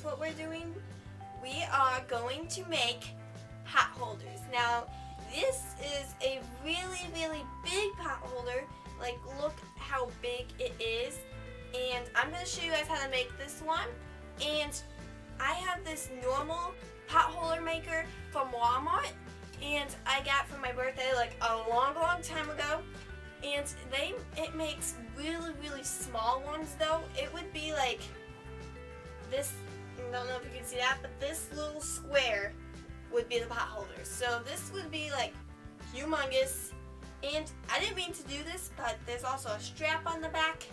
what we're doing? We are going to make pot holders. Now, this is a really, really big pot holder. Like, look how big it is. And I'm going to show you guys how to make this one. And I have this normal pot holder maker from Walmart. And I got for my birthday like a long time ago. And it makes really, really small ones though. It would be like this, I don't know if you can see that, but this little square would be the pot holder. So this would be like humongous. And I didn't mean to do this, but there's also a strap on the back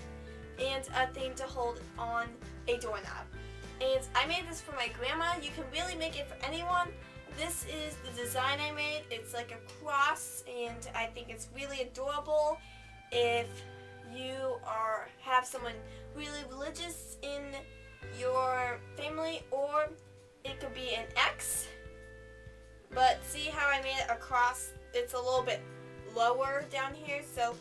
and a thing to hold on a doorknob. And I made this for my grandma. You can really make it for anyone. This is the design I made. It's like a cross, and I think it's really adorable if you have someone really religious in your family, or it could be an X. But see how I made it a cross? It's a little bit lower down here, so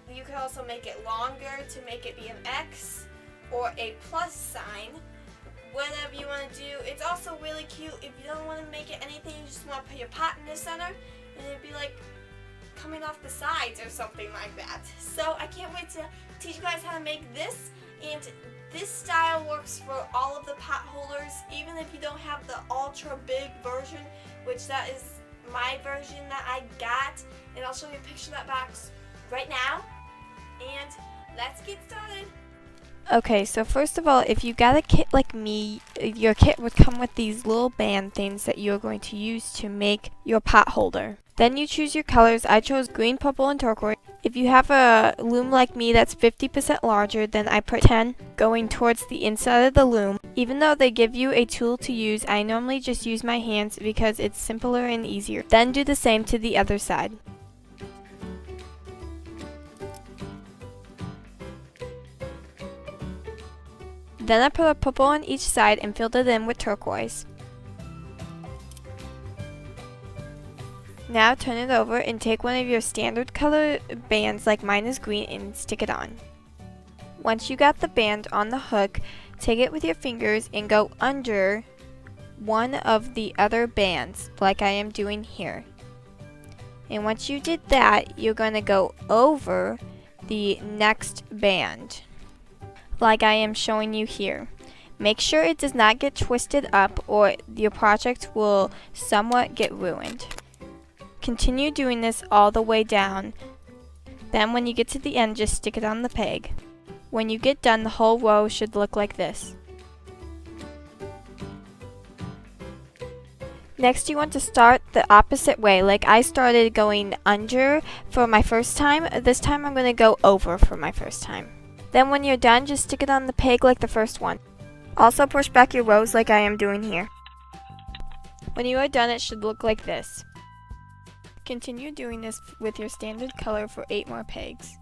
you can also make it longer to make it be an X or a plus sign. Whatever you want to do. It's also really cute if you don't want to make it anything, you just want to put your pot in the center and it'd be like coming off the sides or something like that. So I can't wait to teach you guys how to make this, and this style works for all of the pot holders, even if you don't have the ultra big version, which that is my version that I got, and I'll show you a picture of that box right now, and let's get started. Okay, so first of all, if you got a kit like me, your kit would come with these little band things that you're going to use to make your pot holder. Then you choose your colors. I chose green, purple, and turquoise. If you have a loom like me that's 50% larger, then I put 10 going towards the inside of the loom. Even though they give you a tool to use, I normally just use my hands because it's simpler and easier. Then do the same to the other side. Then I put a purple on each side and filled it in with turquoise. Now turn it over and take one of your standard color bands like mine is green and stick it on. Once you got the band on the hook, take it with your fingers and go under one of the other bands like I am doing here. And once you did that, you're going to go over the next band, like I am showing you here. Make sure it does not get twisted up or your project will somewhat get ruined. Continue doing this all the way down. Then when you get to the end, just stick it on the peg. When you get done, the whole row should look like this. Next, you want to start the opposite way, like I started going under for my first time. This time I'm going to go over for my first time. Then when you're done, just stick it on the peg like the first one. Also push back your rows like I am doing here. When you are done, it should look like this. Continue doing this with your standard color for 8 more pegs.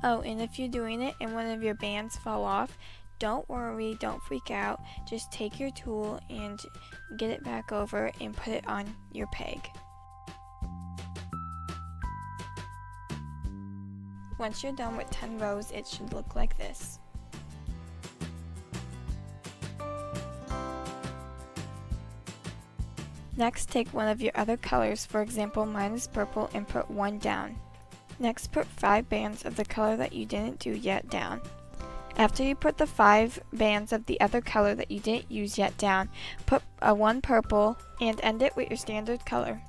Oh, and if you're doing it and one of your bands fall off, don't worry, don't freak out. Just take your tool and get it back over and put it on your peg. Once you're done with 10 rows, it should look like this. Next, take one of your other colors, for example mine is purple, and put 1 down. Next, put 5 bands of the color that you didn't do yet down. After you put the 5 bands of the other color that you didn't use yet down, put a 1 purple and end it with your standard color.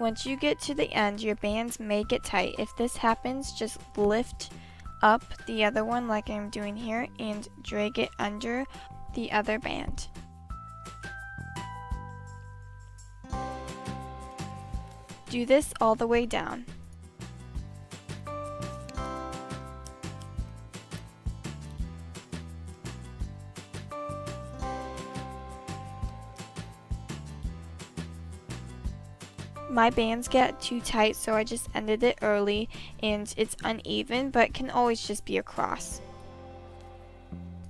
Once you get to the end, your bands may get tight. If this happens, just lift up the other one like I'm doing here and drag it under the other band. Do this all the way down. My bands get too tight, so I just ended it early, and it's uneven, but can always just be a cross.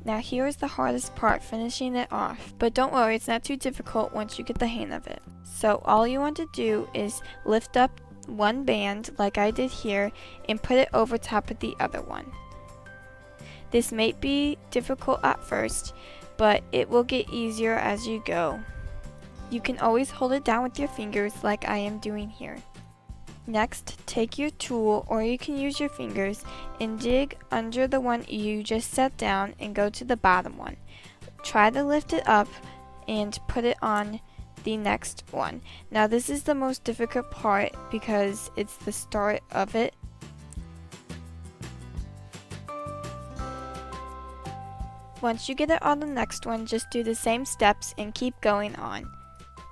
Now here is the hardest part, finishing it off. But don't worry, it's not too difficult once you get the hang of it. So all you want to do is lift up one band like I did here and put it over top of the other one. This may be difficult at first, but it will get easier as you go. You can always hold it down with your fingers like I am doing here. Next, take your tool, or you can use your fingers, and dig under the one you just set down and go to the bottom one. Try to lift it up and put it on the next one. Now this is the most difficult part because it's the start of it. Once you get it on the next one, just do the same steps and keep going on.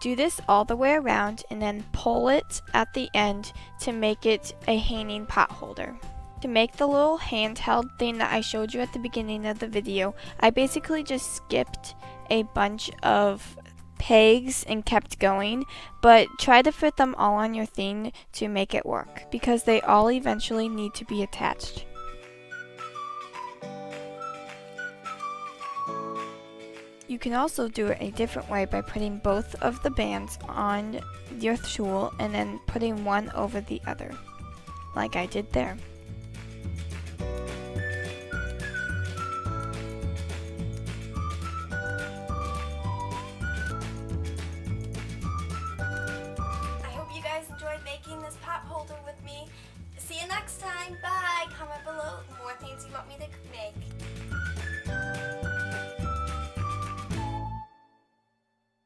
Do this all the way around and then pull it at the end to make it a hanging pot holder. To make the little handheld thing that I showed you at the beginning of the video, I basically just skipped a bunch of pegs and kept going, but try to fit them all on your thing to make it work because they all eventually need to be attached. You can also do it a different way by putting both of the bands on your tool and then putting one over the other, like I did there. I hope you guys enjoyed making this pot holder with me. See you next time. Bye. Comment below more things you want me to